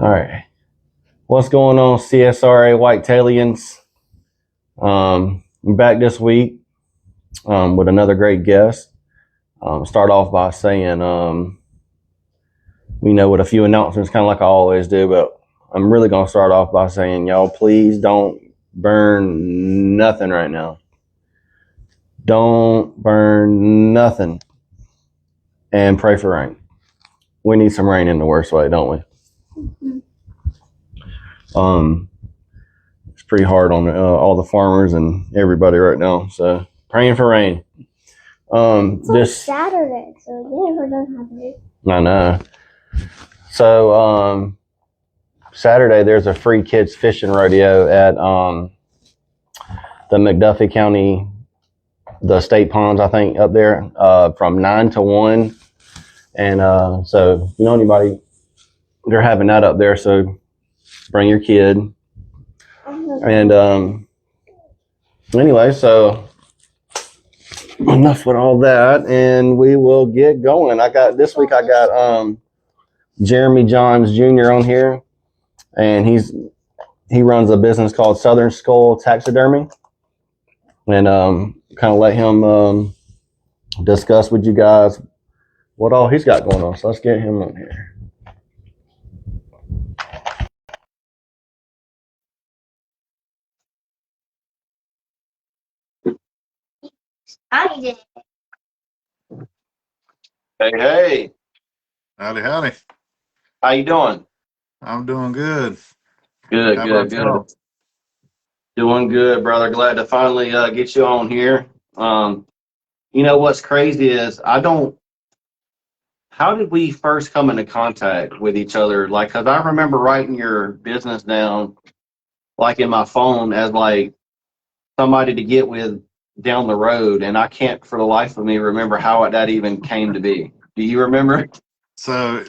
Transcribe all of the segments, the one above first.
All right. What's going on, CSRA Whitetailians? I'm back this week with another great guest. Start off by saying, with a few announcements, kind of like I always do, but I'm really going to start off by saying, y'all, please don't burn nothing right now. Don't burn nothing. And pray for rain. We need some rain in the worst way, don't we? Mm-hmm. It's pretty hard on all the farmers and everybody right now. So praying for rain. This Saturday, so it never does happen. I know. So Saturday there's a free kids fishing rodeo at the McDuffie County, the state ponds, I think, up there, from 9 to 1. And so if you know anybody, they're having that up there. So bring your kid. And anyway, so enough with all that, and we will get going. I got Jermey Johns Jr. on here, and he runs a business called Southern Skull Taxidermy, and kind of let him discuss with you guys what all he's got going on. So let's get him on here. I Hey, Howdy, howdy. how you doing? I'm doing good. Good, How good, about good. y'all? Doing good, brother. Glad to finally get you on here. What's crazy is how did we first come into contact with each other? Like, cause I remember writing your business down, like in my phone as like somebody to get with down the road. And I can't for the life of me remember how that even came to be. Do you remember? So,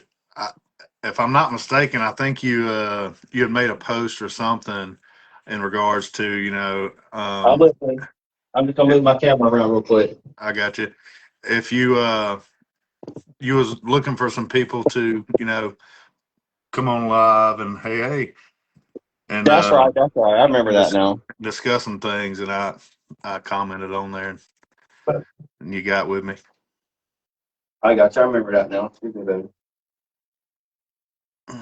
if I'm not mistaken, I think you had made a post or something in regards to I'm listening. I'm just gonna move my camera around real quick. I got you. If you was looking for some people to come on live and hey and That's right. That's right. I remember that now. discussing things, and I commented on there and you got with me. I got you. I remember that now. Excuse me, baby.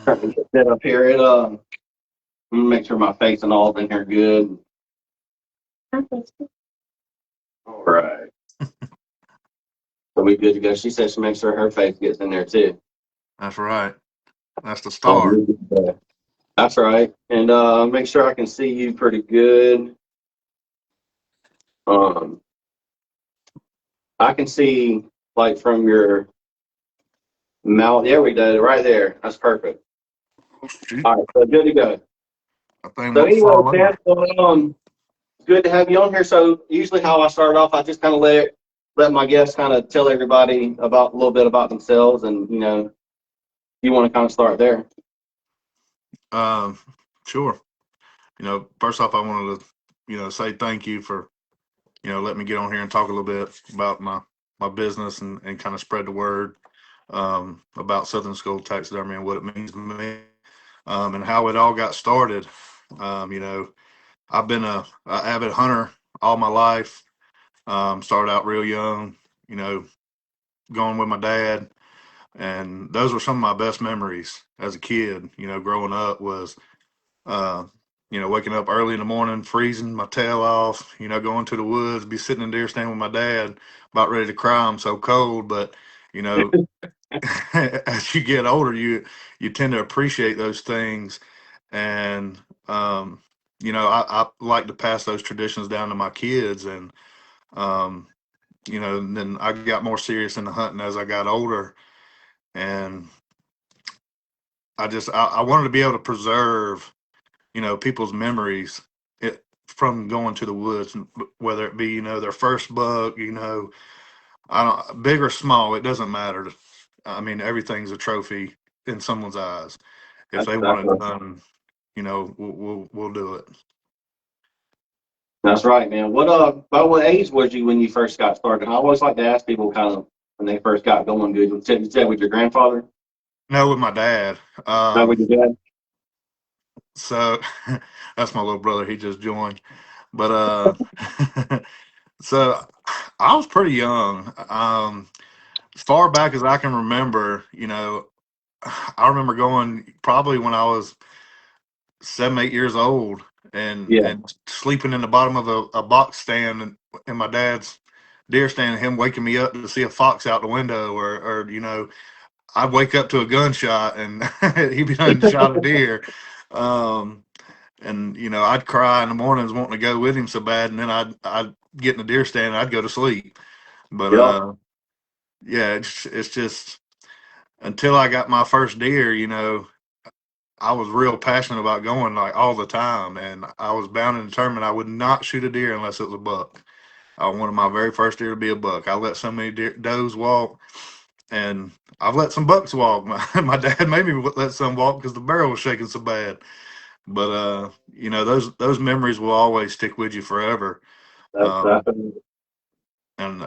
Trying to get that up here. I'm gonna make sure my face and all in here good. All right. So we good to go. She said she makes sure her face gets in there too. That's right. That's the start. That's right. And make sure I can see you pretty good. I can see like from your mouth. There we go. Right there. That's perfect. All right. So good to go. So anyway, Chad, good to have you on here. So usually how I start off, I just kind of let my guests kind of tell everybody about a little bit about themselves, and you want to kind of start there. Sure. First off, I wanted to say thank you for letting me get on here and talk a little bit about my business and kind of spread the word about Southern Skull Taxidermy and what it means to me, and how it all got started. I've been a avid hunter all my life. Started out real young, going with my dad, and those were some of my best memories as a kid. Growing up was waking up early in the morning, freezing my tail off, going to the woods, be sitting in deer stand with my dad, about ready to cry. I'm so cold. But, as you get older, you tend to appreciate those things. And, I like to pass those traditions down to my kids. And, and then I got more serious in the hunting as I got older. And I wanted to be able to preserve people's memories from going to the woods, whether it be, their first buck, I don't, big or small, it doesn't matter. I mean, everything's a trophy in someone's eyes. If they want it done, we'll do it. That's right, man. About what age was you when you first got started? I always like to ask people kind of when they first got going good. You said with your grandfather? No, with my dad. Not with your dad? so that's my little brother. He just joined. But so I was pretty young. As far back as I can remember, I remember going probably when I was 7, 8 years old, Yeah. and sleeping in the bottom of a box stand, and my dad's deer stand, and him waking me up to see a fox out the window, or I'd wake up to a gunshot and he'd be done shot a deer. Um, and I'd cry in the mornings wanting to go with him so bad, and then I'd get in the deer stand and I'd go to sleep. But Yep. yeah, it's just until I got my first deer, I was real passionate about going like all the time, and I was bound and determined I would not shoot a deer unless it was a buck. I wanted my very first deer to be a buck. I let so many does walk, and I've let some bucks walk. My dad made me let some walk because the barrel was shaking so bad. But those memories will always stick with you forever. That's Um, definitely. and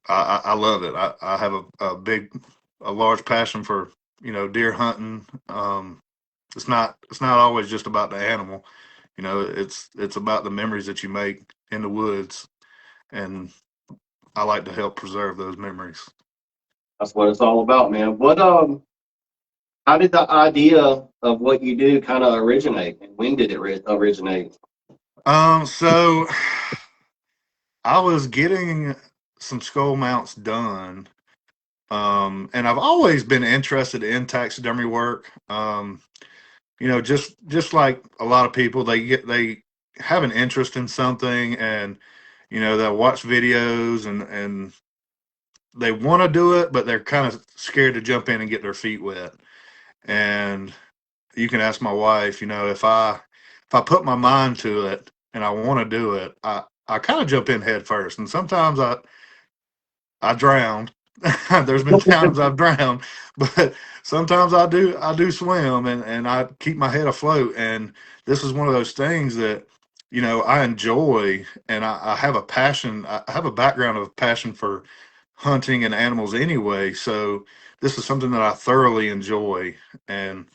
I love it. I have a large passion for deer hunting. It's not always just about the animal. It's about the memories that you make in the woods, and I like to help preserve those memories. That's what it's all about, man. How did the idea of what you do kind of originate, and when did it originate? So I was getting some skull mounts done, and I've always been interested in taxidermy work. Just like a lot of people, they have an interest in something, and they'll watch videos, and they want to do it, but they're kind of scared to jump in and get their feet wet. And you can ask my wife, if I put my mind to it and I want to do it, I kind of jump in head first. And sometimes I drowned. There's been times I've drowned, but sometimes I do swim, and I keep my head afloat. And this is one of those things that I enjoy, and I have a passion. I have a background of passion for hunting and animals anyway. So this is something that I thoroughly enjoy, and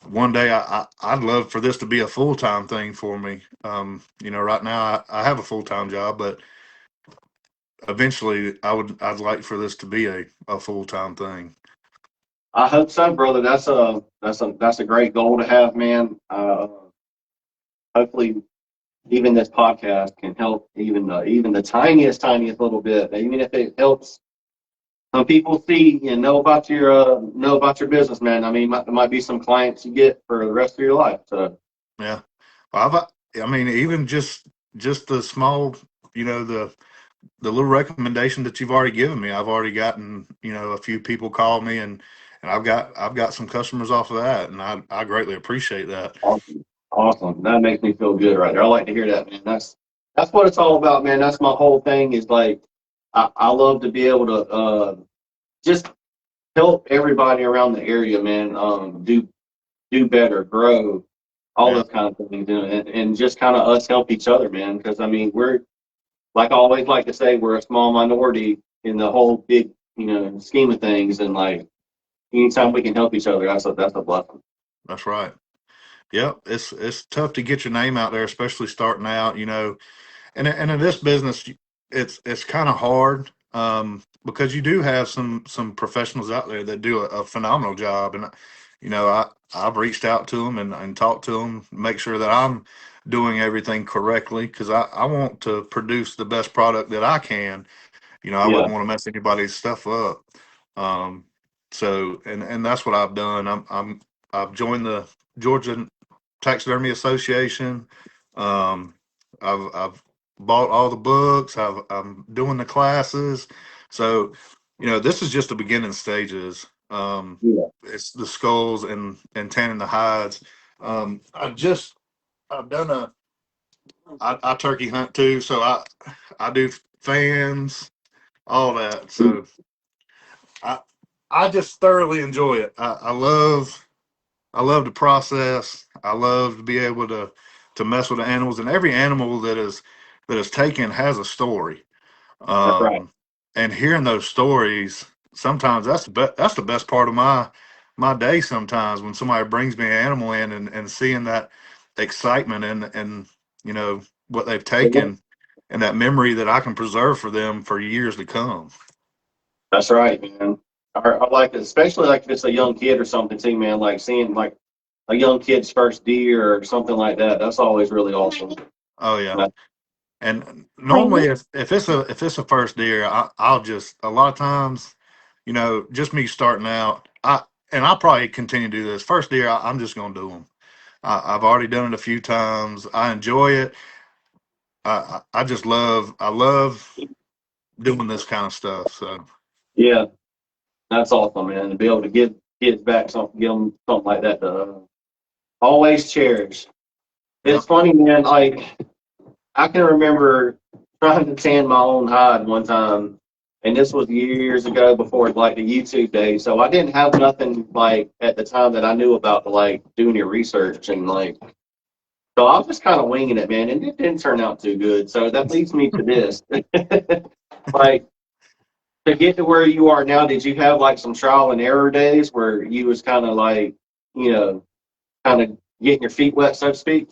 one day I'd love for this to be a full-time thing for me. Right now I have a full-time job, but eventually I'd like for this to be a full-time thing. I hope so, brother. That's a great goal to have, man. Hopefully, even this podcast can help even the tiniest little bit. Even if it helps some people see and know about your business, man. I mean, there might be some clients you get for the rest of your life. So Yeah. Well, I mean, even just the small, the little recommendation that you've already given me, I've already gotten, a few people call me, and I've got some customers off of that, and I greatly appreciate that. awesome, awesome. That makes me feel good right there. I like to hear that, man. That's what it's all about, man. That's my whole thing. Is like I love to be able to just help everybody around the area, man. Do better, grow, all Yeah, those kind of things, and just kind of us help each other, man. Because I mean, we're like I always like to say, we're a small minority in the whole big, scheme of things, and like anytime we can help each other, that's a blessing. that's right. Yep. It's tough to get your name out there, especially starting out, and in this business, it's kind of hard, because you do have some professionals out there that do a phenomenal job, and I've reached out to them and talked to them, make sure that I'm doing everything correctly, because I want to produce the best product that I can. I Yeah, wouldn't want to mess anybody's stuff up. Um, so and that's what I've done. I've joined the Georgia Taxidermy Association. Um, I've bought all the books. I'm doing the classes. So, this is just the beginning stages. yeah, It's the skulls and tanning the hides. I've done I turkey hunt too. So I do fans, all that. So I I just thoroughly enjoy it. I love the process. I love to be able to mess with the animals, and every animal that is taken has a story. that's right. Um, and hearing those stories, sometimes that's the best part of my day sometimes when somebody brings me an animal in and seeing that excitement and you know what they've taken and that memory that I can preserve for them for years to come. That's right, man. I like it, especially like if it's a young kid or something too, man. Like seeing like a young kid's first deer or something like that. That's always really awesome. Oh yeah. Yeah. And normally if it's a first deer, I'll just a lot of times, you know, just me starting out, I'll probably continue to do this. First deer, I'm just gonna do them. I've already done it a few times. I enjoy it. I just I love doing this kind of stuff. So Yeah, that's awesome, man. To be able to give kids back something, give them something like that to always cherish. yeah. It's funny, man. Like I can remember trying to tan my own hide one time, and this was years ago before like the YouTube days. So I didn't have nothing like at the time that I knew about like doing your research and like. So I was just kind of winging it, man, and it didn't turn out too good. So that leads me to this. Like to get to where you are now, did you have like some trial and error days where you was kind of like, you know, kind of getting your feet wet, so to speak?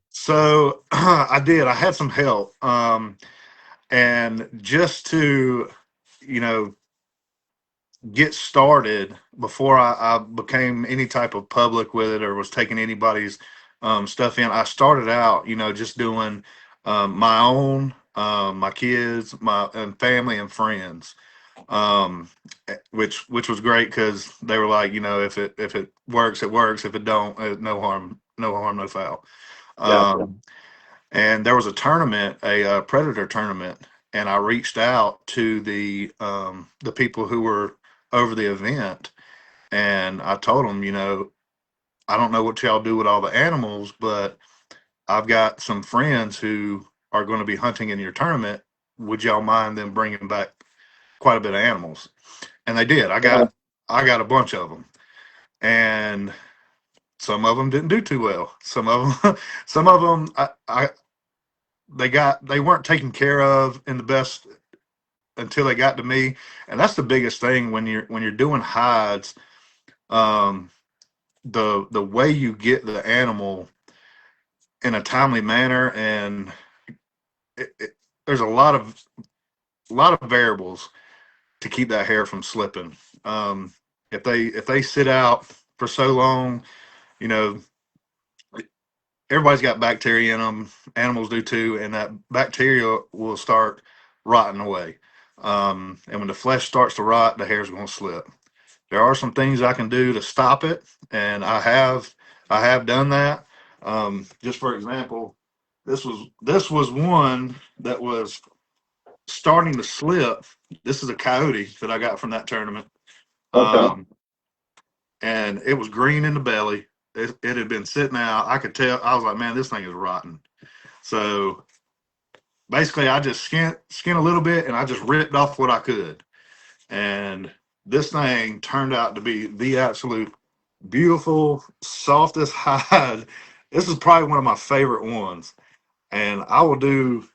So I did. I had some help, and just to you know get started before I became any type of public with it or was taking anybody's stuff in. I started out, you know, just doing my own, my kids, my and family and friends, which was great because they were like, you know, if it works, it works. If it don't, no harm, no harm, no foul. Gotcha. Um, and there was a tournament, a predator tournament, and I reached out to the people who were over the event, and I told them, you know, I don't know what y'all do with all the animals, but I've got some friends who are going to be hunting in your tournament. Would y'all mind them bringing back quite a bit of animals? And they did. Uh, I got a bunch of them, and some of them didn't do too well. Some of them, some of them, they weren't taken care of in the best until they got to me, and that's the biggest thing when you're doing hides. Um, the way you get the animal in a timely manner, and there's a lot of variables to keep that hair from slipping. Um, if they sit out for so long, you know, everybody's got bacteria in them. Animals do too, and that bacteria will start rotting away. And when the flesh starts to rot, the hair's going to slip. There are some things I can do to stop it, and I have done that. Just for example, this was one that was starting to slip. This is a coyote that I got from that tournament, okay. um, and it was green in the belly. It had been sitting out. I could tell. I was like, man, this thing is rotten. So basically, I just skin a little bit, and I just ripped off what I could, and this thing turned out to be the absolute beautiful, softest hide. This is probably one of my favorite ones. And I will do.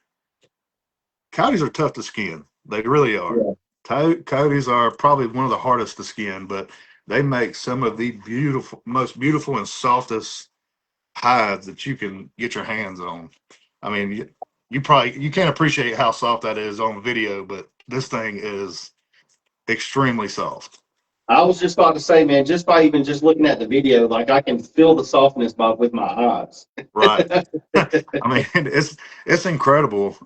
Coyotes are tough to skin. They really are. Yeah. Coyotes are probably one of the hardest to skin, but they make some of the most beautiful and softest hides that you can get your hands on. I mean, you can't appreciate how soft that is on video, but this thing is extremely soft. I was just about to say, man, just by even just looking at the video, like I can feel the softness with my eyes. Right. I mean, it's incredible.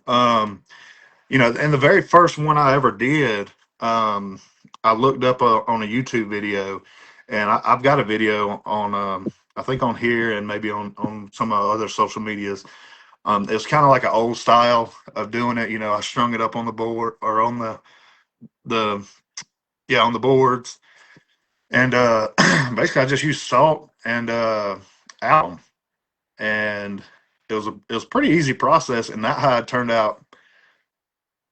You know, and the very first one I ever did, I looked up on a YouTube video, and I've got a video on, I think on here and maybe on some other social medias. It's kind of like an old style of doing it. You know, I strung it up on the board or on the yeah on the boards, and basically I just used salt and alum, and it was a pretty easy process, and that hide turned out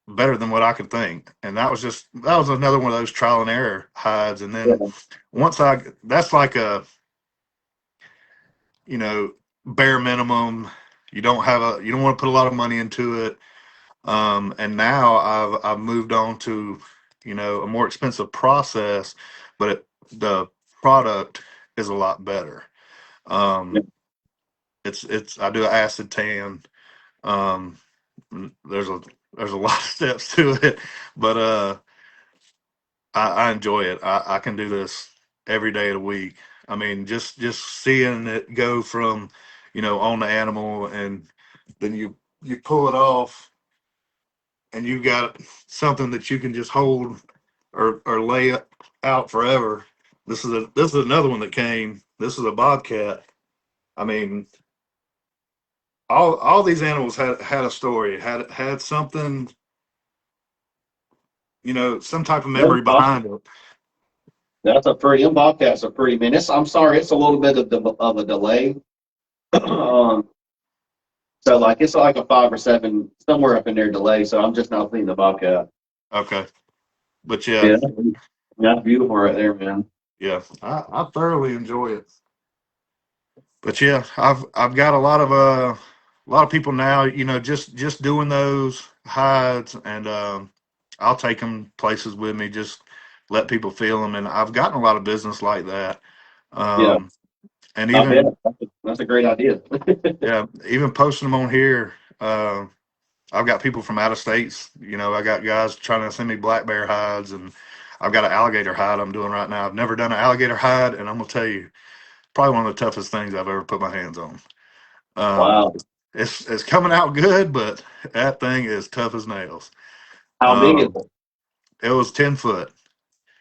better than what I could think. And that was another one of those trial and error hides. And then Yeah. that's like a, you know, bare minimum. You don't want to put a lot of money into it. And now I've moved on to, you know, a more expensive process, but the product is a lot better. Yeah. It's I do an acid tan. Um, there's a lot of steps to it, but I enjoy it. I can do this every day of the week. I mean, just seeing it go from, on the animal, and then you pull it off, and you got something that you can just hold or lay it out forever. This is another one that came. This is a bobcat. I mean, all these animals had a story, had something, some type of Them memory bob- behind it. That's a pretty. Them Bobcats are pretty. Man, I'm sorry. It's a little bit of a delay. um, so like it's like a 5 or 7 somewhere up in there delay. So I'm just not seeing the Bobcat. Okay, but yeah, Yeah, that's beautiful right there, man. yeah, I thoroughly enjoy it. But yeah, I've got a lot of people now, just doing those hides, and I'll take them places with me, just let people feel them, and I've gotten a lot of business like that. Yeah, Um, and I bet even that's a great idea. yeah, even posting them on here. I've got people from out of states. I got guys trying to send me black bear hides, and I've got an alligator hide I'm doing right now. I've never done an alligator hide, and I'm gonna tell you, probably one of the toughest things I've ever put my hands on. Um, Wow, it's coming out good, but that thing is tough as nails. how big is Um, it? it was 10 foot.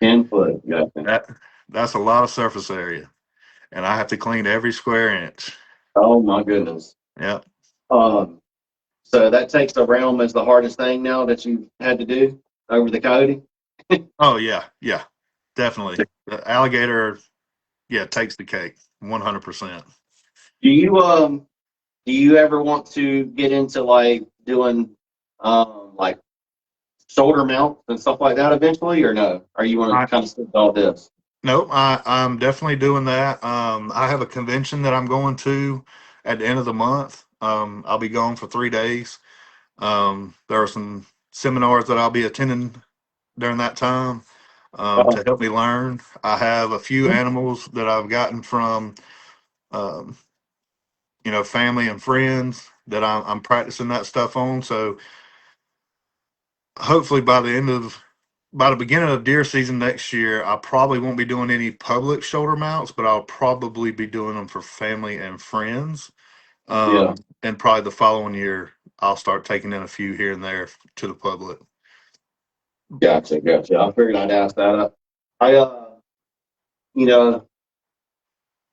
10 foot. Gotcha. That that's a lot of surface area, and I have to clean every square inch. Oh my goodness. Yeah. Um, so that takes the realm as the hardest thing now that you had to do over the coding. Oh yeah, yeah, definitely. The alligator, yeah, takes the cake, 100%. Do you do you ever want to get into like doing like shoulder mounts and stuff like that eventually, or no? Or you want to kind of stick to all this? Nope, I'm definitely doing that. I have a convention that I'm going to at the end of the month. I'll be gone for 3 days. There are some seminars that I'll be attending during that time, Uh, to help me learn. I have a few animals that I've gotten from, um, family and friends that I'm practicing that stuff on. So hopefully by the beginning of deer season next year, I probably won't be doing any public shoulder mounts, but I'll probably be doing them for family and friends. yeah, And probably the following year, I'll start taking in a few here and there to the public. gotcha. I figured I'd ask that. I you know,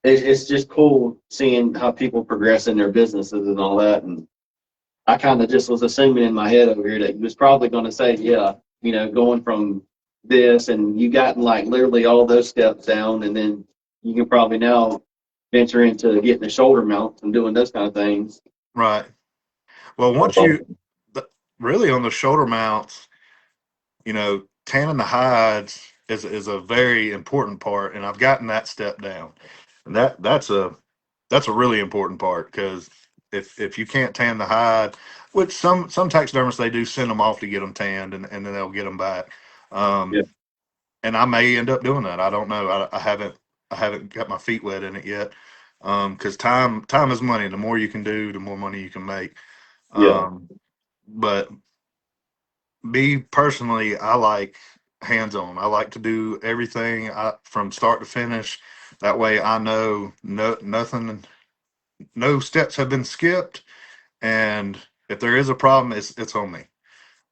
it's just cool seeing how people progress in their businesses and all that. And I kind of just was assuming in my head over here that you was probably going to say, yeah, going from this and you gotten like literally all those steps down, and then you can probably now venture into getting the shoulder mounts and doing those kind of things. Right. Well, That's once you awesome. really on the shoulder mounts, tanning the hides is a very important part, and I've gotten that step down, and that's a really important part, because if you can't tan the hide, which some taxidermists, they do send them off to get them tanned, and then they'll get them back. Yeah, Um, and I may end up doing that. I don't know. I haven't got my feet wet in it yet. Because time is money. The more you can do, the more money you can make. yeah, But me personally, I like hands on. I like to do everything from start to finish. That way, I know nothing, no steps have been skipped, and if there is a problem, it's on me.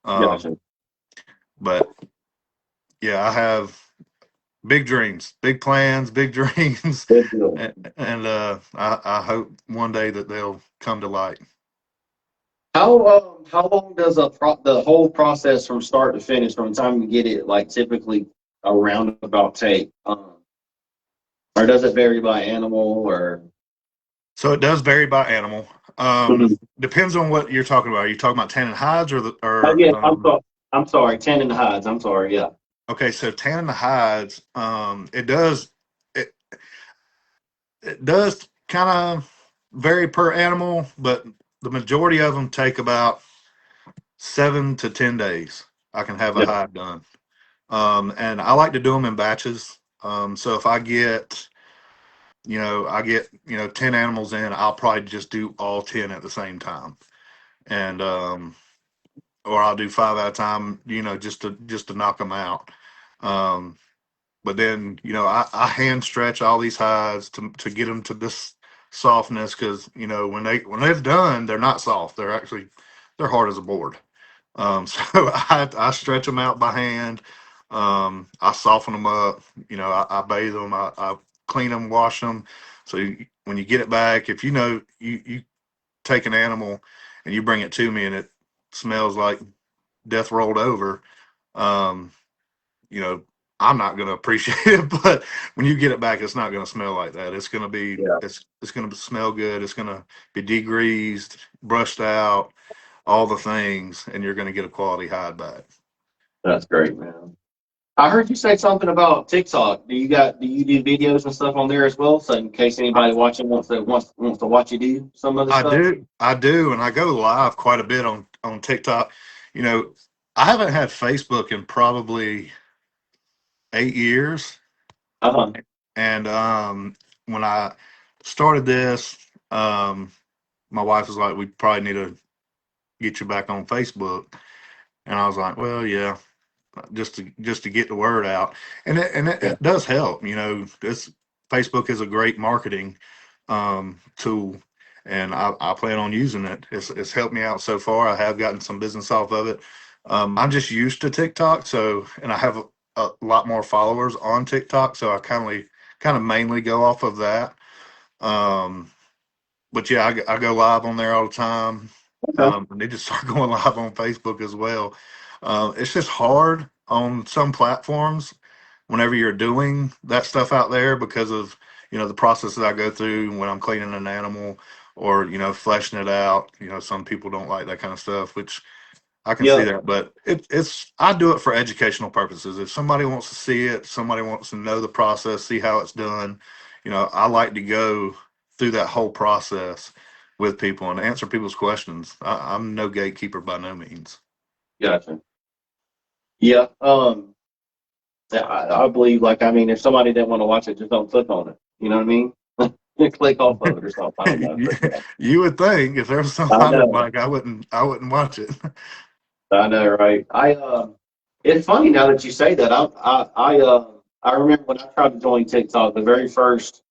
Um, gotcha. but yeah, I have big dreams, big plans, big dreams, Good deal. and I hope one day that they'll come to light. How long does the whole process from start to finish, from the time you get it, like typically a roundabout take? Or does it vary by animal or? So it does vary by animal. Mhm. Depends on what you're talking about. Are you talking about tanning hides, or the Oh or yeah, I'm sorry, tan and hides. I'm sorry. Yeah. okay, so tanning the hides, it it does kind of vary per animal, but the majority of them take about 7 to 10 days. I can have a Yeah. hide done. And I like to do them in batches. So if I get, I get 10 animals in, I'll probably just do all 10 at the same time. And, or I'll do 5 at a time, just to knock them out. Um, but then, I hand stretch all these hides to get them to this softness. Cause when they're done, they're not soft. They're hard as a board. So I stretch them out by hand. I soften them up. I bathe them. I clean them, wash them. So when you get it back, if you take an animal and you bring it to me and it smells like death rolled over, um, you know, I'm not going to appreciate it. But when you get it back, it's not going to smell like that. It's going to be Yeah, it's going to smell good. It's going to be degreased, brushed out, all the things, and you're going to get a quality hide back. that's great, man. I heard you say something about TikTok. Do you do videos and stuff on there as well? So in case anybody watching wants to watch you do some of the stuff. I do, and I go live quite a bit on TikTok. You know, I haven't had Facebook in probably 8 years, Uh-huh. and when I started this, my wife was like, "We probably need to get you back on Facebook," and I was like, "Well, yeah." Just to get the word out, and Yeah. it does help. This Facebook is a great marketing tool, and I plan on using it. It's helped me out so far. I have gotten some business off of it. I'm just used to TikTok, and I have a lot more followers on TikTok, so I kind of mainly go off of that. Um, but yeah, I go live on there all the time. Okay. I need to start going live on Facebook as well. It's just hard on some platforms whenever you're doing that stuff out there because of the process that I go through when I'm cleaning an animal or fleshing it out. Some people don't like that kind of stuff, which I can see Yeah. that, but it's I do it for educational purposes. If somebody wants to see it, somebody wants to know the process, see how it's done, I like to go through that whole process with people and answer people's questions. I'm no gatekeeper by no means. Gotcha. Yeah. Yeah, I believe, like, I mean, if somebody didn't want to watch it, just don't click on it. You know what I mean? Click off of it or something. I don't know. you, But yeah, you would think if there was something I I didn't know. like, I wouldn't watch it. I know, right? It's funny now that you say that. I remember when I tried to join TikTok, the very first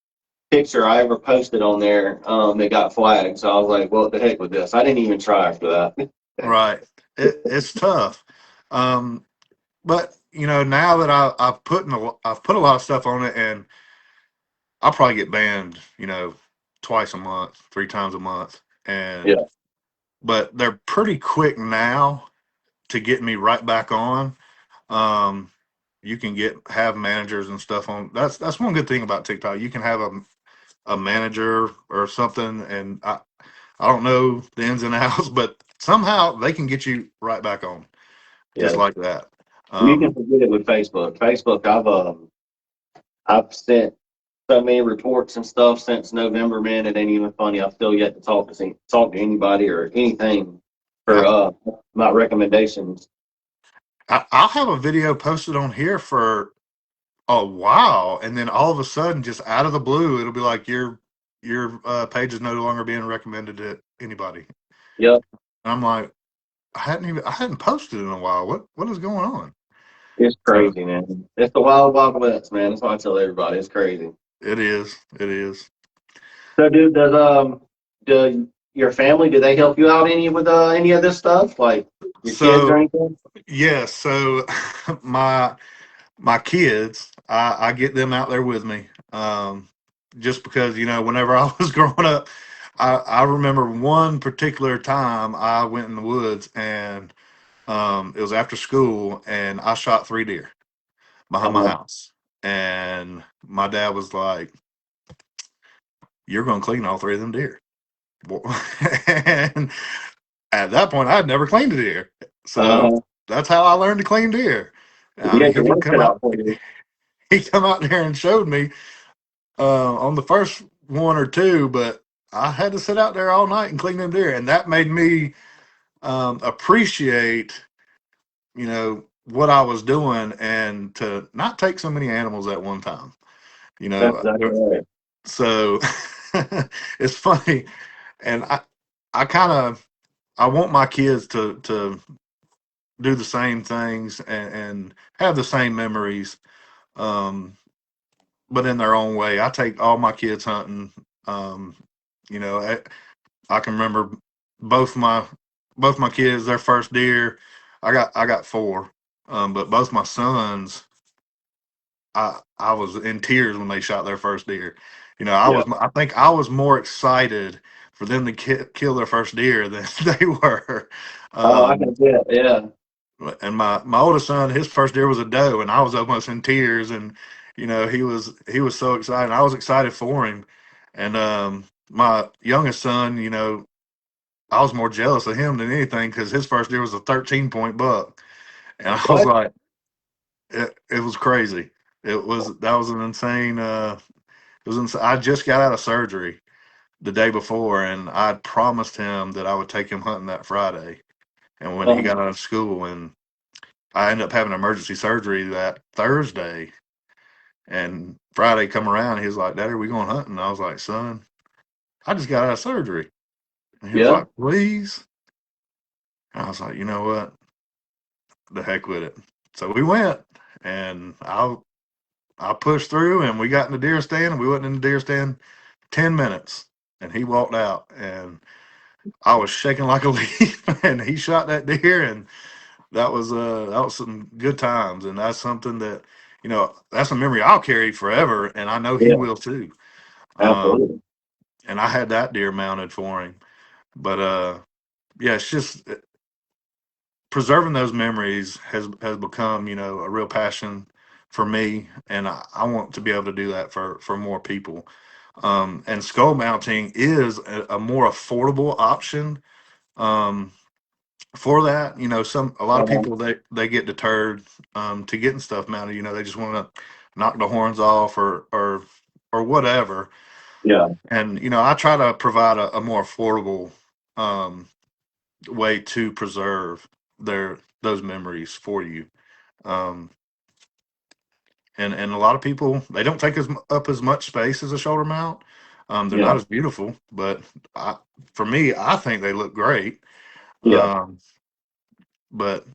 picture I ever posted on there, it got flagged. So I was like, well, the heck with this. I didn't even try after that. Right. It's tough. Um, but now that I've put a lot of stuff on it, and I'll probably get banned, twice a month, 3 times a month. Yeah, But they're pretty quick now to get me right back on. Um, you can have managers and stuff on. That's one good thing about TikTok. You can have a manager or something, and I don't know the ins and outs, but somehow they can get you right back on, just yeah. like that. You can Um, forget it with Facebook. Facebook, I've sent so many reports and stuff since November, man. It ain't even funny. I've still yet to talk to anybody or anything for I, my recommendations. I'll have a video posted on here for a while, and then all of a sudden, just out of the blue, it'll be like your page is no longer being recommended to anybody. Yep, And I'm like, I hadn't posted in a while. What is going on? it's So crazy, man. It's the wild, wild west, man. That's why I tell everybody it's crazy. it is. So, dude, do your family, do they help you out with any of this stuff, like your kids or So anything? yeah, so my kids, I get them out there with me. Just because, whenever I was growing up, I remember one particular time I went in the woods, and it was after school, and I shot 3 deer behind my Uh, house. And my dad was like, "You're going to clean all 3 of them deer." Well, and at that point, I had never cleaned a deer. So uh, that's how I learned to clean deer. I you mean, had your work cut out for you. he come out there and showed me on the first one or two, but I had to sit out there all night and clean them deer, and that made me appreciate, what I was doing and to not take so many animals at one time. You That's know, exactly right. so it's funny, and I kind of I want my kids to do the same things and have the same memories, um, but in their own way. I take all my kids hunting. Um, you know, I can remember both my both my kids their first deer. I got four, but both my sons. I was in tears when they shot their first deer. You know, Yeah. I think I was more excited for them to kill their first deer than they were. Oh, I can Um, see it. Yeah. and my oldest son, his first deer was a doe, and I was almost in tears. And you know, he was so excited. I was excited for him. And my youngest son, you know, I was more jealous of him than anything because his first deer was a 13-point buck, and I was What? like, it was crazy. That was an insane. It was I just got out of surgery the day before, and I promised him that I would take him hunting that Friday. And when he got out of school, and I ended up having emergency surgery that Thursday, and Friday come around, he was like, "Daddy, are we going hunting?" And I was like, "Son, I just got out of surgery." And he was Yeah. like, "Please." And I was like, "You know what? The heck with it." So we went, and I pushed through, and we got in the deer stand, and we went in the deer stand 10 minutes, and he walked out, and I was shaking like a leaf, and he shot that deer, and that was some good times, and that's something that that's a memory I'll carry forever, and I know he Yeah. will too. Um, Absolutely. and I had that deer mounted for him, but yeah, it's just preserving those memories has become a real passion for me, and I want to be able to do that for more people. And skull mounting is a more affordable option. Um, for that, a lot of Um, people they get deterred to getting stuff mounted. They just want to knock the horns off or whatever. yeah. And I try to provide a more affordable um, way to preserve those memories for you. Um, and a lot of people they don't take up as much space as a shoulder mount. They're Yeah. not as beautiful, but for me, I think they look great. Yeah. Um, but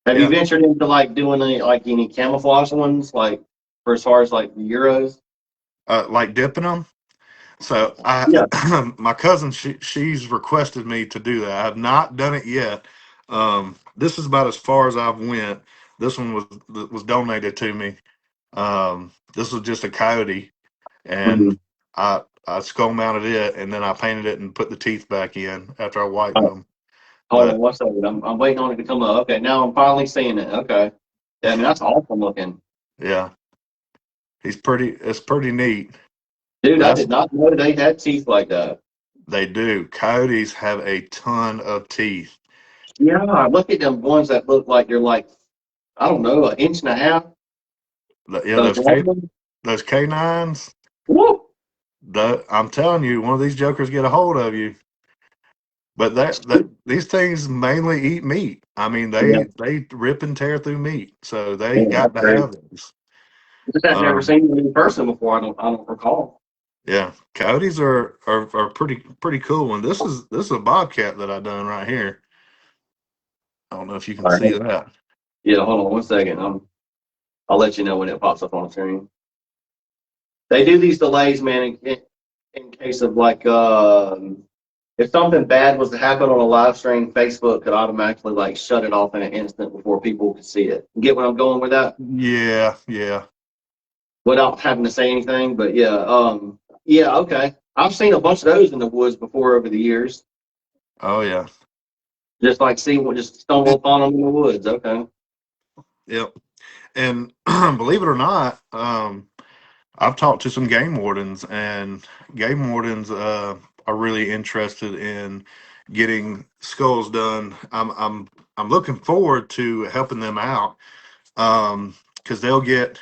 Have you yeah, ventured into like doing any camouflage ones, like for as far as like the Euros? like dipping them. So Yeah. my cousin, she's requested me to do that. I have not done it yet. This is about as far as I've went. This one was donated to me. This was just a coyote, Mhm. and I skull mounted it, and then I painted it and put the teeth back in after I whitened Oh, them. hold on But one second. I'm waiting on it to come up. Okay, now I'm finally seeing it. Okay. Yeah, I mean that's awesome looking. yeah, he's pretty. It's pretty neat. Dude, But I that's did not know they had teeth like that. they do. Coyotes have a ton of teeth. Yeah, look at them ones that look like they're like, I don't know, an inch and a half. Yeah, Those long ones. those canines. Woo! I'm telling you, one of these jokers get a hold of you. But that these things mainly eat meat. I mean, Yeah, they rip and tear through meat, so they man, got that's to great. have those. Just had never Um, seen them in person before. I don't recall. yeah, coyotes are pretty cool. And this is a bobcat that I done right here. I don't know if you can All see right. that. Yeah, hold on one second. I'll let you know when it pops up on the screen. They do these delays, man, in case of like if something bad was to happen on a live stream, Facebook could automatically like shut it off in an instant before people could see it. Get what I'm going with that? Yeah, yeah. Without having to say anything. But yeah, yeah, okay. I've seen a bunch of those in the woods before over the years. Oh yeah. Just like see what just stumble upon them in the woods. Okay. Yep. And believe it or not, I've talked to some game wardens, and game wardens are really interested in getting skulls done. I'm looking forward to helping them out because they'll get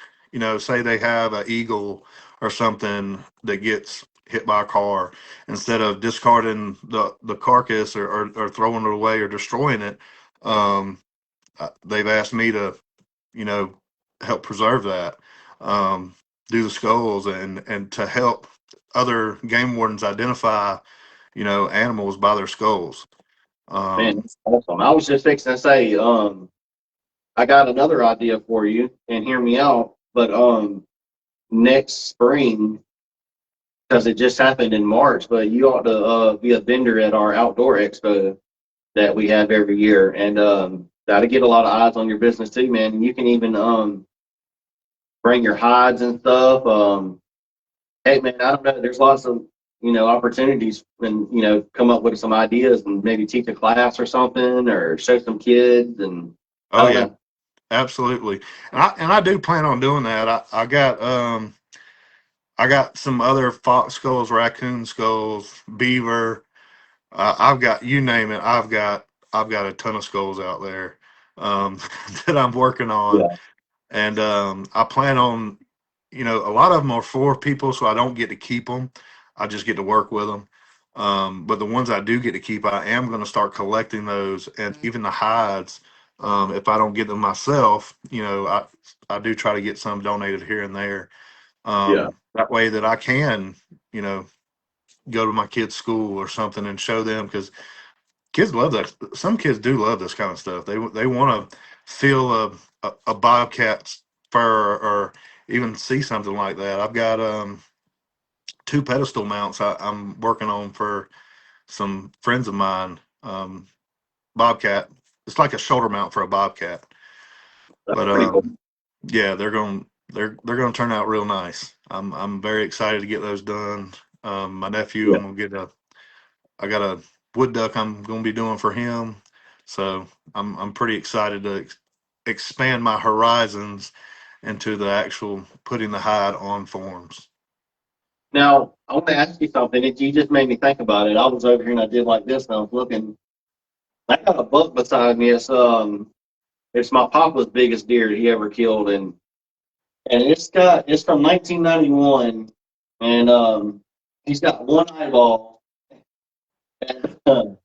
say they have an eagle or something that gets hit by a car, instead of discarding the carcass or throwing it away or destroying it. They've asked me help preserve that, um, do the skulls, and to help other game wardens identify, animals by their skulls. Man, that's awesome. I was just fixing to say, I got another idea for you, and hear me out. But next spring, because it just happened in March, but you ought to be a vendor at our outdoor expo that we have every year, and that'll get a lot of eyes on your business too, man. And you can even bring your hides and stuff. Hey, man, I don't know. There's lots of opportunities, and come up with some ideas and maybe teach a class or something, or show some kids, and I Oh don't yeah, know. absolutely. And I do plan on doing that. I got some other fox skulls, raccoon skulls, beaver. I've got, you name it. I've got a ton of skulls out there, that I'm working on, Yeah, and I plan on, a lot of them are for people, so I don't get to keep them. I just get to work with them. But the ones I do get to keep, I am going to start collecting those, and even the hides. If I don't get them myself, I do try to get some donated here and there. yeah, That way that I can, you know, go to my kids' school or something and show them, because kids love that. Some kids do love this kind of stuff. They want to feel a bobcat's fur, or even see something like that. I've got two pedestal mounts I'm working on for some friends of mine. Bobcat. It's like a shoulder mount for a bobcat, that's but pretty cool. yeah, they're going to turn out real nice. I'm very excited to get those done. My nephew, Yeah. I'm gonna get I got a wood duck I'm going to be doing for him, so I'm pretty excited to expand my horizons into the actual putting the hide on forms. Now, I want to ask you something. You just made me think about it. I was over here and I did like this, and I was looking. I got a buck beside me. It's my papa's biggest deer he ever killed, and it's from 1991, and he's got one eyeball, and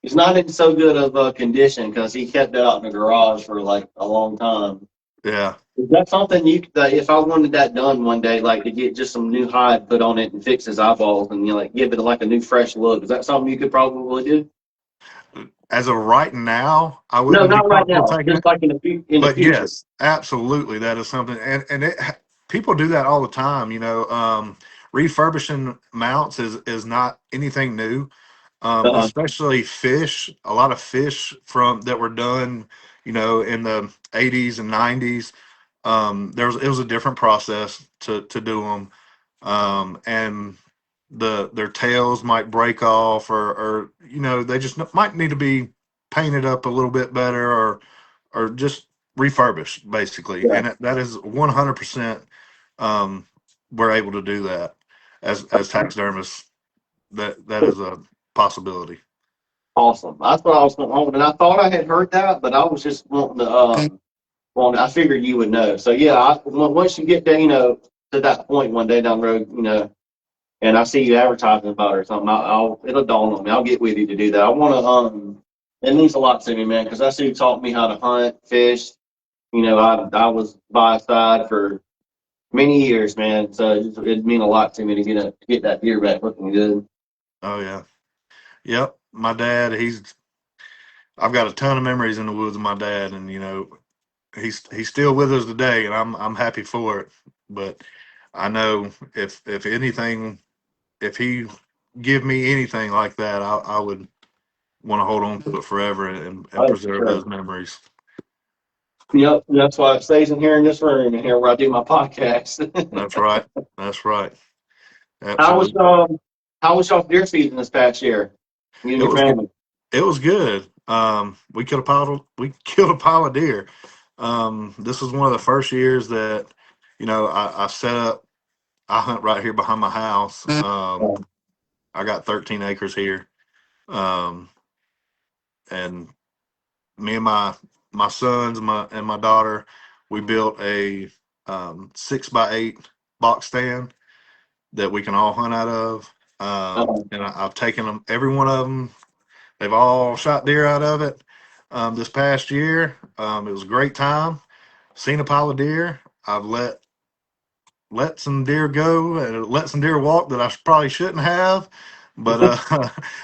he's not in so good of a condition because he kept it out in the garage for like a long time. Yeah. Is that something that if I wanted that done one day, like to get just some new hide put on it and fix his eyeballs and like give it like a new fresh look? Is that something you could probably do? As of right now, I No, wouldn't be not right comfortable now. taking Just it. like in the But future. yes, absolutely, that is something, and people do that all the time. Refurbishing mounts is not anything new. Uh, Especially fish. A lot of fish from that were done, in the 80s and 90s. It was a different process to do them, and their tails might break off, or they just might need to be painted up a little bit better, or just refurbished, basically. yeah. And that is 100%. We're able to do that as taxidermists. That is a possibility. Awesome. That's what I was going on, and I thought I had heard that, but I was just wanting to. I figured you would know. So yeah, once you get there, to that point one day down the road, and I see you advertising about it or something, it'll dawn on me. I'll get with you to do that. I want to. It means a lot to me, man, because that's who taught me how to hunt, fish. I was by his side for many years, man. So it'd mean a lot to me to get that deer back looking good. Oh yeah. Yep. My dad, I've got a ton of memories in the woods with my dad, and he's still with us today, and I'm happy for it. But I know if anything, if he give me anything like that, I would want to hold on to it forever, and Oh, for preserve sure. those memories. Yep, that's why it stays in here in this room and here where I do my podcast. That's right. That's right. how was Absolutely. how was y'all deer season this past year? You and It your was good. family. It was good. We killed a pile of deer. This was one of the first years that, I set up. I hunt right here behind my house. I got 13 acres here, um, and me and my sons, my daughter, we built a 6x8 box stand that we can all hunt out of. Uh, And I've taken them, every one of them. They've all shot deer out of it. This past year, it was a great time. seen a pile of deer. I've let some deer go, let some deer walk that I probably shouldn't have. But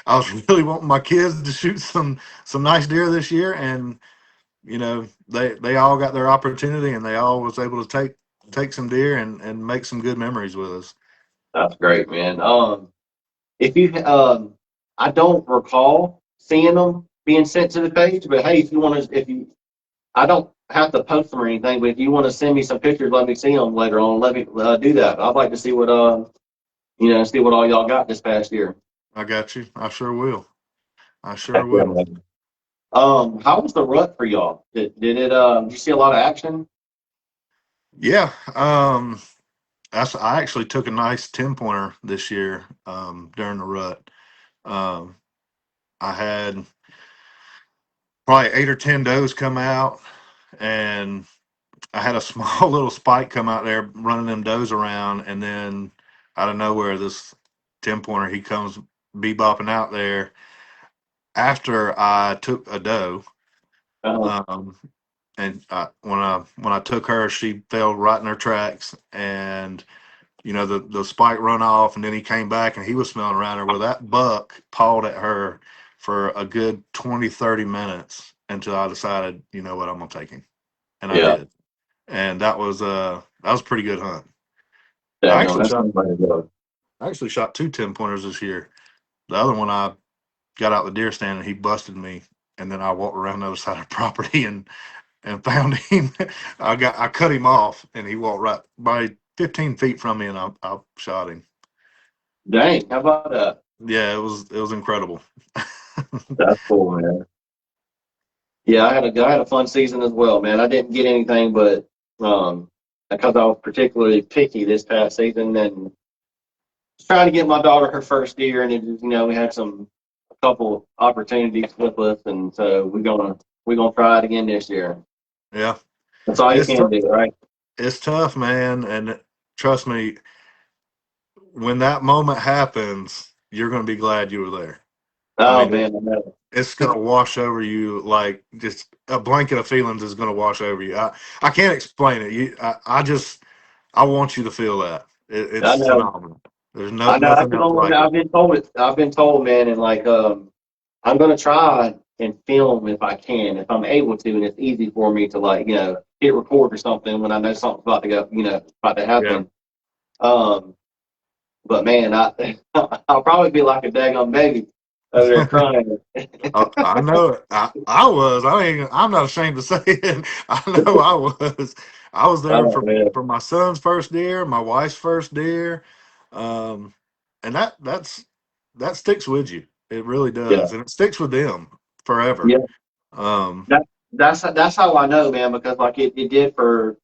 I was really wanting my kids to shoot some nice deer this year, and they all got their opportunity, and they all was able to take some deer and make some good memories with us. That's great, man. If you, I don't recall seeing them being sent to the page, but hey, if you want to, I don't have to post them or anything, but if you want to send me some pictures, let me see them later on. Let me do that. I'd like to see what see what all y'all got this past year. I got you. I sure will. I sure Heck yeah, will. man. How was the rut for y'all? Did you see a lot of action? Yeah. I actually took a nice 10-pointer this year during the rut. Um, I had probably 8 or 10 does come out, and I had a small little spike come out there running them does around, and then out of nowhere, this 10-pointer, he comes bebopping out there after I took a doe. Uh, Um, and when I took her, she fell right in her tracks, and the spike run off, and then he came back and he was smelling around her. Well, that buck pawed at her for a good 20-30 minutes until I decided, you know what, I'm gonna take him, and I yeah, did, and that was a pretty good hunt. I daggone, actually that's shot somebody to go. I actually shot 2 10-pointers this year. The other one I got out the deer stand and he busted me, and then I walked around the other side of the property and found him. I cut him off, and he walked right by 15 feet from me, and I shot him. Dang, how about that? Yeah, it was incredible. That's cool, man. Yeah, I had a fun season as well, man. I didn't get anything, but because I was particularly picky this past season, and trying to get my daughter her first year, and we had a couple opportunities with us, and so we're gonna try it again this year. Yeah, That's all you it's can tough. do, right? It's tough, man, and trust me, when that moment happens, you're going to be glad you were there. I Oh mean, man, I know. it's going to wash over you like just a blanket of feelings is going to wash over you. I can't explain it. I want you to feel that. It's I know. phenomenal. There's I know. nothing else like it. I've been told it. I've been told, man, and like I'm gonna try and film if I can, if I'm able to, and it's easy for me to like hit record or something when I know something's about to go, about to Yeah. happen. Um, but man, I'll probably be like a daggone baby over there crying. I know it. I was. I'm not ashamed to say it. I know I was. I was there Oh for man, my son's first deer, my wife's first deer, um, and that sticks with you. It really yeah, does, and it sticks with them forever. yeah. Um, That's how I know, man, because like it did for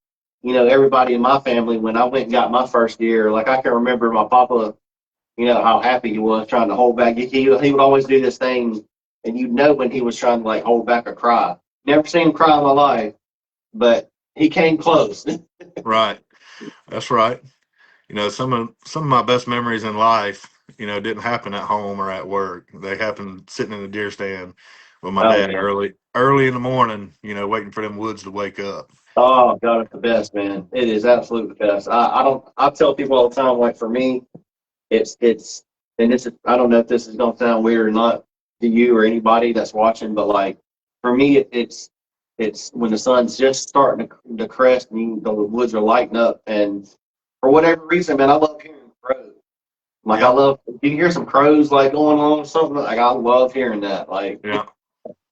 everybody in my family when I went and got my first deer. Like I can remember my papa, how happy he was trying to hold back. He would always do this thing, and when he was trying to like hold back a cry. Never seen him cry in my life, but he came close. right. That's right. Some of my best memories in life, didn't happen at home or at work. They happened sitting in the deer stand with my Oh dad man, early in the morning, waiting for them woods to wake up. oh God, it's the best, man. It is absolutely the best. I don't. I tell people all the time, like for me, it's and this is I don't know if this is gonna sound weird or not to you or anybody that's watching, but like for me, it's when the sun's just starting to crest and the woods are lighting up, and for whatever reason, man, I love hearing crows. Like I Yeah, love if you hear some crows like going on or something, like I love hearing that. Like yeah.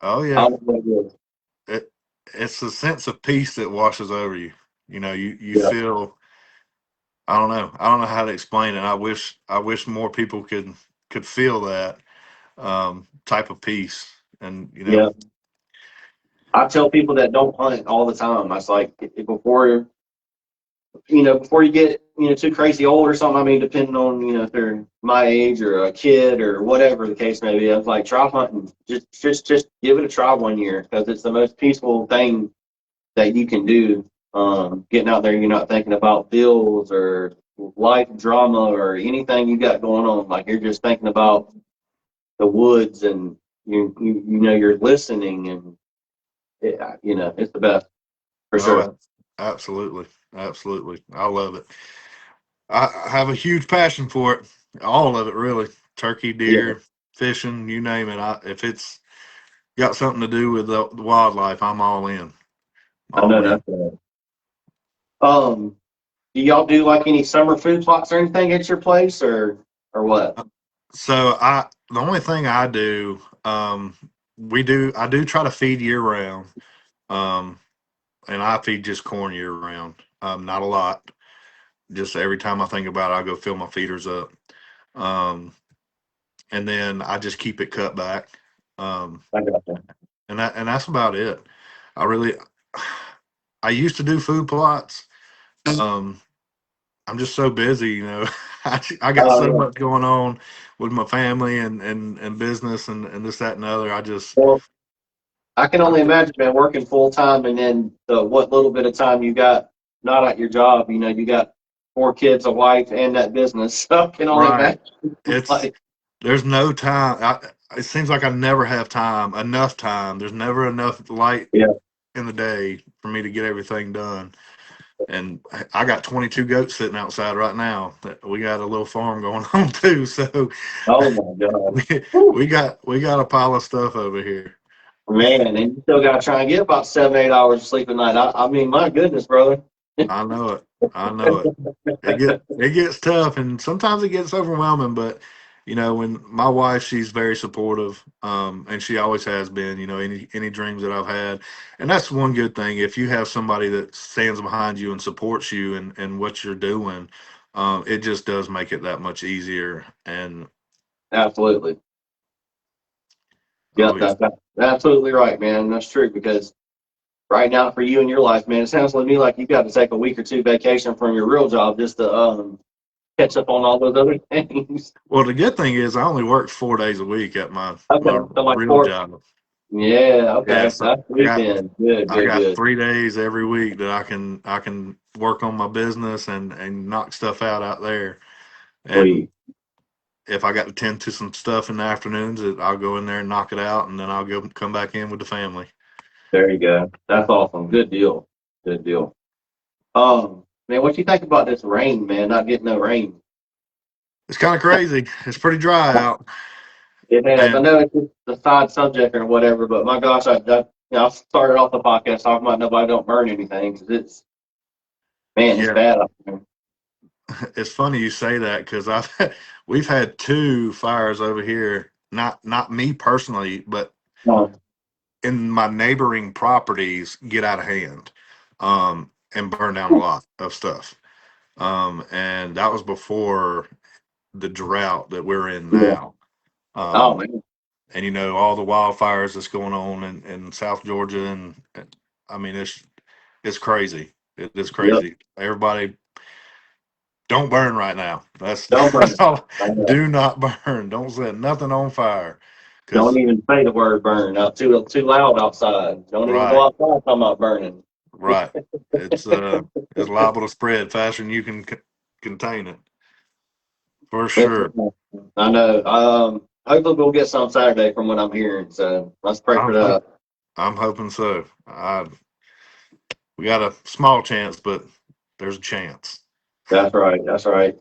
Oh I yeah. love it. It it's a sense of peace that washes over you. You Yeah, feel, I don't know how to explain it. I wish more people could feel that type of peace. And yeah. I tell people that don't hunt all the time. I was like before you get too crazy old or something. I mean, depending on if they're my age or a kid or whatever the case may be. I was like, try hunting. Just give it a try one year because it's the most peaceful thing that you can do. Getting out there, you're not thinking about bills or life drama or anything you got going on. Like you're just thinking about the woods and you're listening and it's the best for oh, sure. Absolutely. Absolutely. I love it. I have a huge passion for it. All of it, really. Turkey, Yeah, deer, fishing, you name it. If it's got something to do with the wildlife, I'm all in. I All know in. that's right. Do y'all do like any summer food plots or anything at your place, or what? So the only thing I do, I do try to feed year round. Um, and I feed just corn year round. Not a lot. Just every time I think about it, I go fill my feeders up. Um, and then I just keep it cut back. Um, I got you. and that's about it. I really, I used to do food plots. Um, I'm just so busy, you know. I got Oh so yeah. much going on with my family and business and this, that, and the other. Well, I can I only imagine, man, working full time and then the what little bit of time you got not at your job. You know, you got 4 kids, a wife, and that business. So I can only right. imagine. It's Like, there's no time. It seems like I never have enough time. There's never enough light yeah. in the day for me to get everything done. And I got 22 goats sitting outside right now. We got a little farm going on too, so Oh my God. we Whew. we got a pile of stuff over here. Man, and you still got to try and get about 7, 8 hours of sleep a night. I mean, my goodness, brother. I know it. I know it. It gets tough, and sometimes it gets overwhelming. But when my wife, she's very supportive, and she always has been. Any dreams that I've had, and that's one good thing. If you have somebody that stands behind you and supports you and what you're doing, it just does make it that much easier. And Absolutely. oh Yep, yes, that's absolutely right, man. That's true because right now for you in your life, man, it sounds to me like you got to take a week or two vacation from your real job just to catch up on all those other things. well, the good thing is I only work 4 days a week at my Okay, so like real 4. job. Yeah, Yeah, okay, so that's sweet then. Good, I good, got good. 3 days every week that I can work on my business and knock stuff out there. And Sweet. if I got to tend to some stuff in the afternoons, I'll go in there and knock it out, and then I'll go come back in with the family. There you go. That's awesome. Good deal. Good deal. Man, what you think about this rain, man? Not getting no rain. It's kind of crazy. It's pretty dry out, It has. I and know it's just a side subject or whatever, but my gosh, I started off the podcast talking about nobody don't burn anything because man, it's yeah, bad up there. it's funny you say that because we've had 2 fires over here. Not me personally, but No. in my neighboring properties get out of hand, and burn down a lot of stuff. And that was before the drought that we're in Yeah. now. Oh Um, man. and all the wildfires that's going on in South Georgia, and I mean it's crazy. It is Yep. crazy. Everybody, don't burn right now. That's Don't burn. that's all. I know. Do not burn. Don't set nothing on fire, Don't because even say the word burn. Not too loud outside. Don't even go right, outside talking about burning. right. It's it's liable to spread faster than you can contain it, for It's, sure. I know. Hopefully we'll get some Saturday from what I'm hearing. So let's pray for I'm hope, that. I'm hoping so. We got a small chance, but there's a chance. That's right. That's right.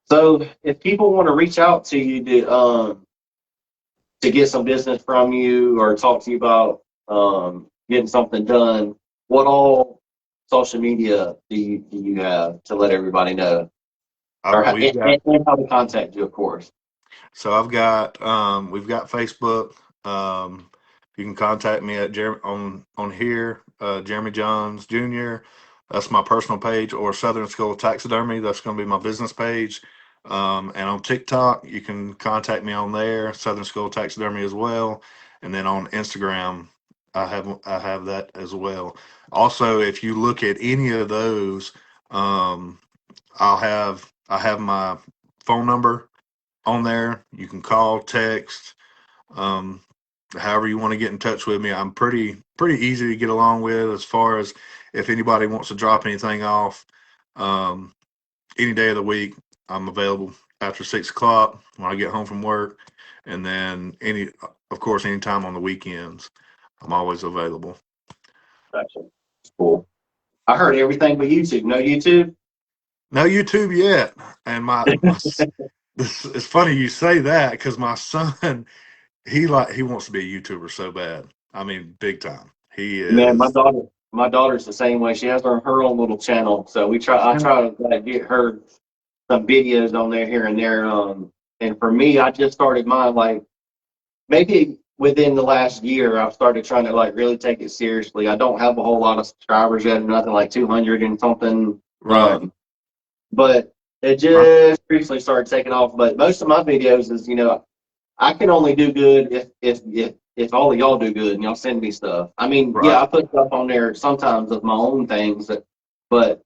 So if people want to reach out to you to get some business from you or talk to you about getting something done, what all social media do you have to let everybody know, or We've got and how to contact you, of course. So we've got Facebook. Um, you can contact me at on here, Jermey Johns Jr. That's my personal page, or Southern Skull Taxidermy. That's going to be my business page. And on TikTok, you can contact me on there, Southern Skull Taxidermy as well. And then on Instagram, I have that as well. Also, if you look at any of those, um, I have my phone number on there. You can call, text, um, however you want to get in touch with me. I'm pretty easy to get along with, as far as if anybody wants to drop anything off. Um, any day of the week, I'm available after 6 o'clock when I get home from work, and then of course, anytime on the weekends, I'm always available. Gotcha. Cool. I heard everything but YouTube. No YouTube? No YouTube yet. And it's funny you say that because my son, he wants to be a YouTuber so bad. I mean, big time. He Man, is. my daughter's the same way. She has her own little channel. So I try to like, get her some videos on there here and there. And for me, I just started mine like maybe within the last year. I've started trying to like really take it seriously. I don't have a whole lot of subscribers yet, nothing like 200 and something. Right. But it just recently started taking off. But most of my videos is, I can only do good if all of y'all do good and y'all send me stuff. I mean, yeah, Right. I put stuff on there sometimes of my own things, but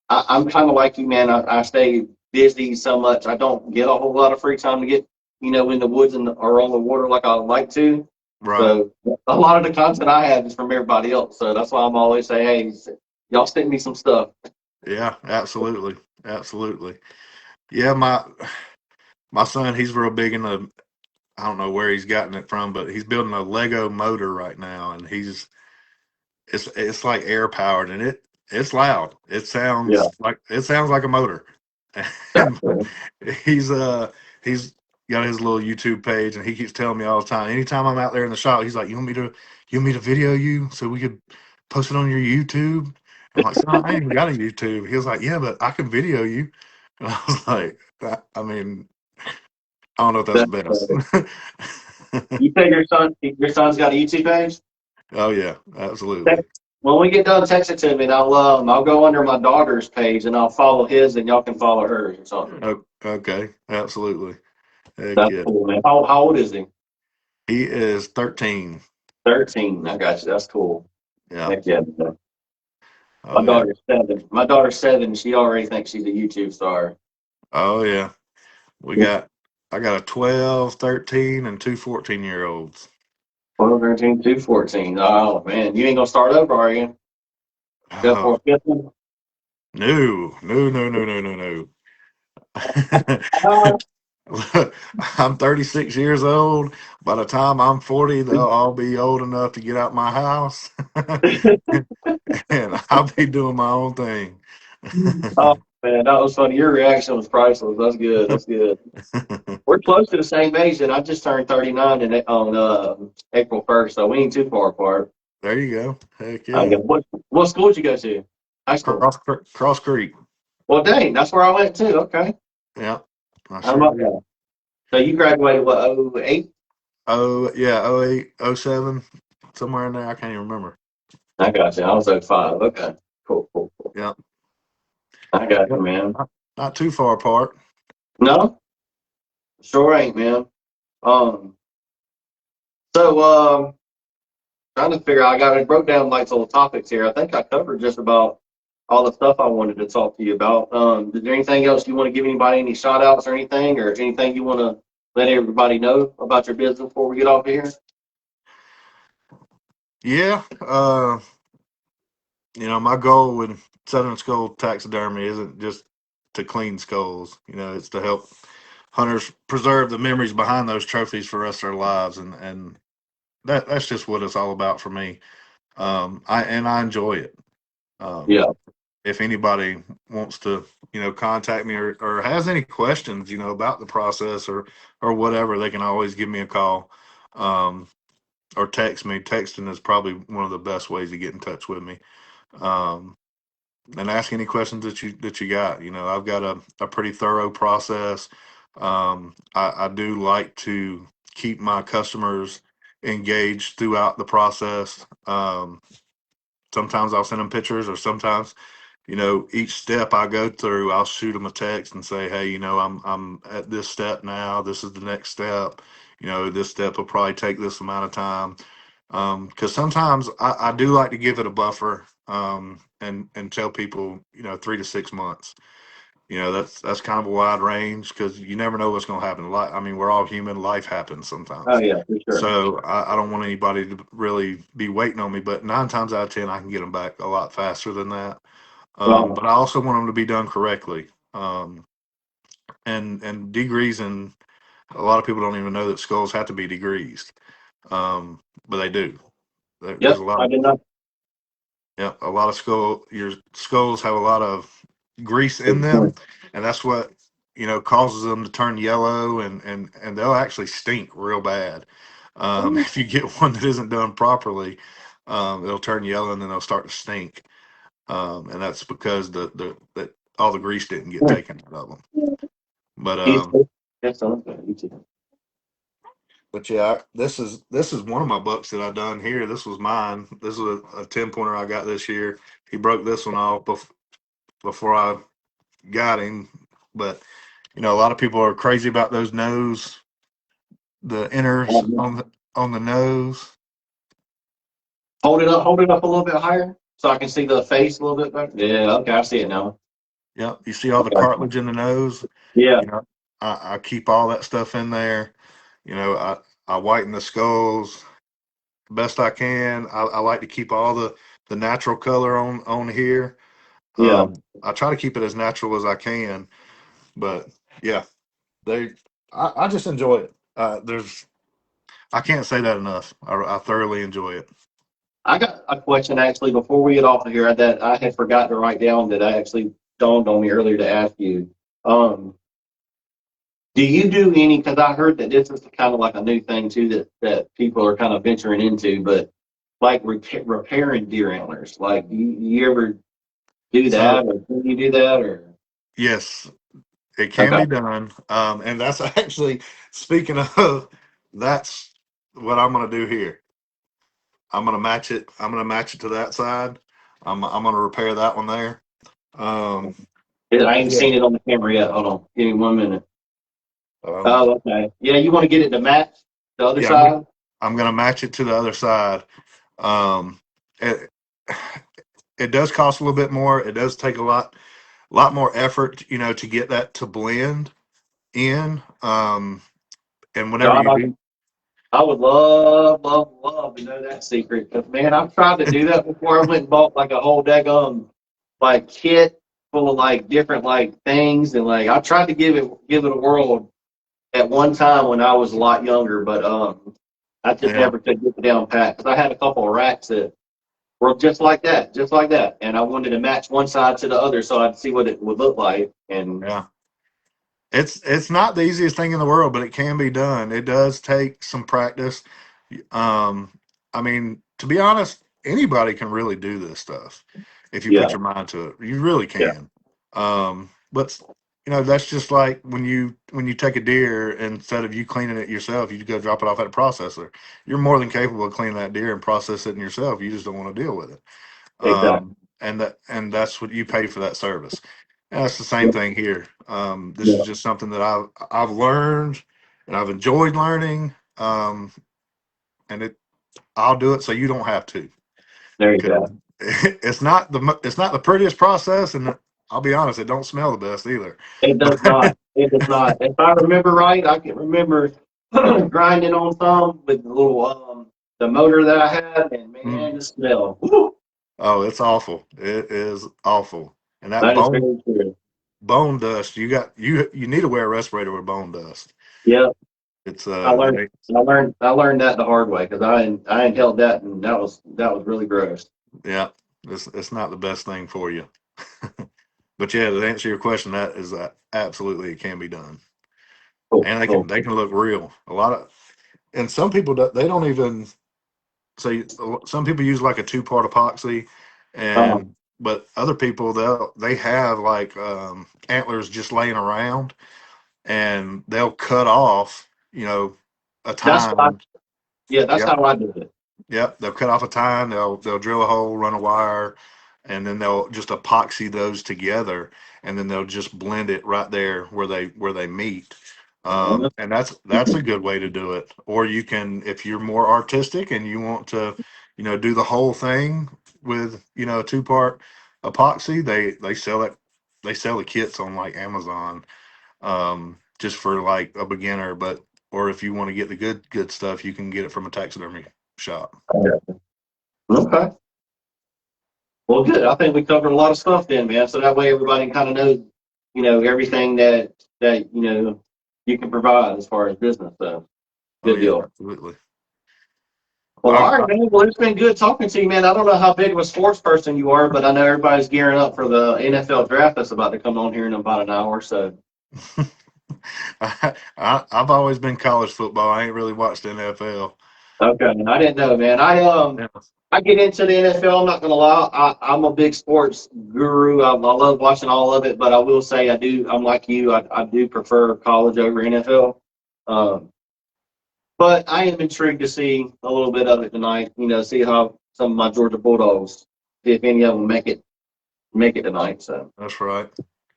I'm kind of like you, man. I stay busy so much. I don't get a whole lot of free time to get, in the woods or on the water like I would like to. Right. So a lot of the content I have is from everybody else. So that's why I'm always say, hey, y'all send me some stuff. Yeah, absolutely. Absolutely. Yeah, my son, he's real big into, I don't know where he's gotten it from, but he's building a Lego motor right now, and it's like air powered, and it's loud. Yeah. It sounds like a motor. And he's got his little YouTube page, and he keeps telling me all the time. Anytime I'm out there in the shop, he's like, you want me to video you so we could post it on your YouTube?" I'm like, "Son, I ain't even got a YouTube." He was like, "Yeah, but I can video you." And I was like, I mean, I don't know if that's That's, the best. you say your son's got a YouTube page? Oh yeah, absolutely. When we get done, text it to me, and I'll go under my daughter's page and I'll follow his, and y'all can follow hers or something. Okay, absolutely. Heck That's yeah. cool, man. How old is he? He is 13. 13. I got you. That's cool. Yeah. Heck yeah. My Oh yeah. daughter's 7. My daughter's 7. She already thinks she's a YouTube star. Oh yeah. I got a 12, 13, and two 14-year-olds. 12, 13, 2, 14. Oh man, you ain't gonna start over, are you? Go for Oh, a fifth one? no, no, no, no, no, no, Uh, no. I'm 36 years old. By the time I'm 40, they'll all be old enough to get out my house. And I'll be doing my own thing. oh man, that was funny. Your reaction was priceless. That's good. That's good. We're close to the same age, and I just turned 39 on April 1st, so we ain't too far apart. There you go. Heck I yeah. guess. What school did you go to? High school. Cross Creek. Well, dang, that's where I went too. Okay. Yeah, I How sure about did. that? So you graduated what, 08? Oh yeah, 08, 07, somewhere in there. I can't even remember. I got you. I was 05. Okay. Cool, cool, cool. Yeah. I got you, Yep. man. Not too far apart. No, sure ain't, man. Um, so trying to figure out, I broke down like little topics here. I think I covered just about all the stuff I wanted to talk to you about. Is there anything else you want to give anybody, any shout outs or anything you want to let everybody know about your business before we get off of here? Yeah. My goal with Southern Skull Taxidermy isn't just to clean skulls. It's to help hunters preserve the memories behind those trophies for the rest of their lives, and that's just what it's all about for me. I enjoy it. Um, Yeah. if anybody wants to, contact me or has any questions, about the process or whatever, they can always give me a call, or text me. Texting is probably one of the best ways to get in touch with me. Um, and ask any questions that you got. I've got a pretty thorough process. I do like to keep my customers engaged throughout the process. Sometimes I'll send them pictures, or sometimes, each step I go through, I'll shoot them a text and say, hey, I'm at this step now. This is the next step. This step will probably take this amount of time. Because sometimes I do like to give it a buffer, and tell people, 3 to 6 months. That's kind of a wide range because you never know what's going to happen. I mean, we're all human. Life happens Oh sometimes. yeah, for sure. So I don't want anybody to really be waiting on me. But 9 times out of 10, I can get them back a lot faster than that. Well, But I also want them to be done correctly. And degreasing, a lot of people don't even know that skulls have to be degreased, but they do. There's yep, a lot I of did not. Yeah, a lot of your skulls have a lot of grease in them, and that's what causes them to turn yellow, and they'll actually stink real bad. If you get one that isn't done properly, it'll turn yellow and then they'll start to stink, and that's because that all the grease didn't get taken out of them. But But yeah, this is one of my bucks that I done here. This was mine. This was a 10-pointer I got this year. He broke this one off before I got him. But a lot of people are crazy about those nose, the inners on the nose. Hold it up a little bit higher so I can see the face a little bit better. Yeah, okay, I see it now. Yep, you see all the cartilage in the nose. Yeah. I keep all that stuff in there. I whiten the skulls best I can. I like to keep all the natural color on here. Yeah. I try to keep it as natural as I can, but yeah, I just enjoy it. I can't say that enough. I thoroughly enjoy it. I got a question actually before we get off of here that I had forgotten to write down that I actually dawned on me earlier to ask you. Do you do any, because I heard that this is kind of like a new thing too that people are kind of venturing into, but like repairing deer antlers. Like, you ever do that, or can you do that, or? Yes, it can be done. And that's actually, speaking of, that's what I'm going to do here. I'm going to match it. I'm going to match it to that side. I'm going to repair that one there. I ain't seen it on the camera yet. Hold on. Give me 1 minute. Oh, okay. Yeah, you want to get it to match the other side? I'm going to match it to the other side. It, it does cost a little bit more. It does take a lot more effort, to get that to blend in. And whenever God, you do, I would love to know that secret. Because, man, I've tried to do that before. I went and bought like a whole daggum like kit full of like different like things, and like I tried to give it a whirl at one time when I was a lot younger, but I just never could get it down pat because I had a couple of racks that were just like that, and I wanted to match one side to the other so I'd see what it would look like. And yeah, it's not the easiest thing in the world, but it can be done. It does take some practice. I mean, to be honest, anybody can really do this stuff if you put your mind to it. You really can. But that's just like when you take a deer, instead of you cleaning it yourself, you go drop it off at a processor. You're more than capable of cleaning that deer and processing it yourself. You just don't want to deal with it. Exactly. And that's what you pay for that service. And that's the same thing here. This is just something that I've learned and I've enjoyed learning. And I'll do it so you don't have to. There you go. It's not the prettiest process, and I'll be honest, it don't smell the best either. It does not. It does not. If I remember right, I can remember grinding on some with the little the motor that I had, and man, the smell. Woo! Oh, it's awful. It is awful. And That is very true. bone dust, you need to wear a respirator with bone dust. Yeah. It's I learned that the hard way because I inhaled that, and that was really gross. Yeah, it's not the best thing for you. But yeah, to answer your question, that is absolutely, it can be done. Cool. And they can look real. And some people, they don't even say, some people use like a 2-part epoxy, but other people, they have like antlers just laying around, and they'll cut off a tine. That's how I did it. Yep, they'll cut off a tine, they'll drill a hole, run a wire, and then they'll just epoxy those together, and then they'll just blend it right there where they meet. And that's a good way to do it. Or you can, if you're more artistic and you want to, do the whole thing with a 2-part epoxy, they sell the kits on like Amazon, just for like a beginner. Or if you want to get the good stuff, you can get it from a taxidermy shop. Okay. Well, good. I think we covered a lot of stuff then, man. So that way everybody kind of knows, everything that you can provide as far as business stuff. Good deal. Absolutely. Well, all right, man. Well, it's been good talking to you, man. I don't know how big of a sports person you are, but I know everybody's gearing up for the NFL draft that's about to come on here in about an hour. So I've always been college football. I ain't really watched NFL. okay, I didn't know, man. I get into the NFL. I'm not gonna lie. I'm a big sports guru. I love watching all of it, but I will say I do. I'm like you. I do prefer college over NFL. Um, but I am intrigued to see a little bit of it tonight. You know, see how some of my Georgia Bulldogs, see if any of them make it tonight. So That's right.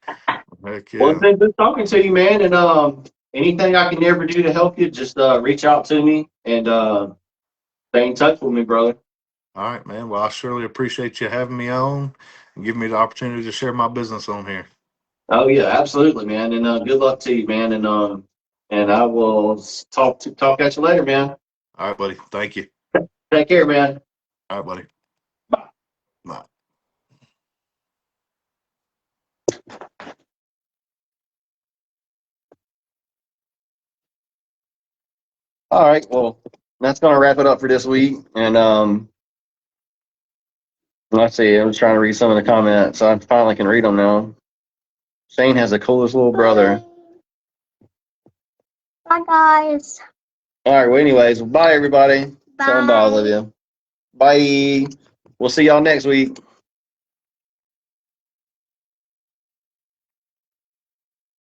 Heck well, it's yeah. been good talking to you, man. And anything I can ever do to help you, just reach out to me and stay in touch with me, brother. All right, man. Well, I surely appreciate you having me on and giving me the opportunity to share my business on here. Oh yeah, absolutely, man. And good luck to you, man. And I will talk at you later, man. All right, buddy. Thank you. Take care, man. All right, buddy. Bye. Bye. All right, well, that's gonna wrap it up for this week. And let's see, I'm just trying to read some of the comments. So I finally can read them now. Shane has the coolest little brother. Bye, guys. All right, well, anyways, bye everybody. Tell them bye, Olivia. Bye. We'll see y'all next week.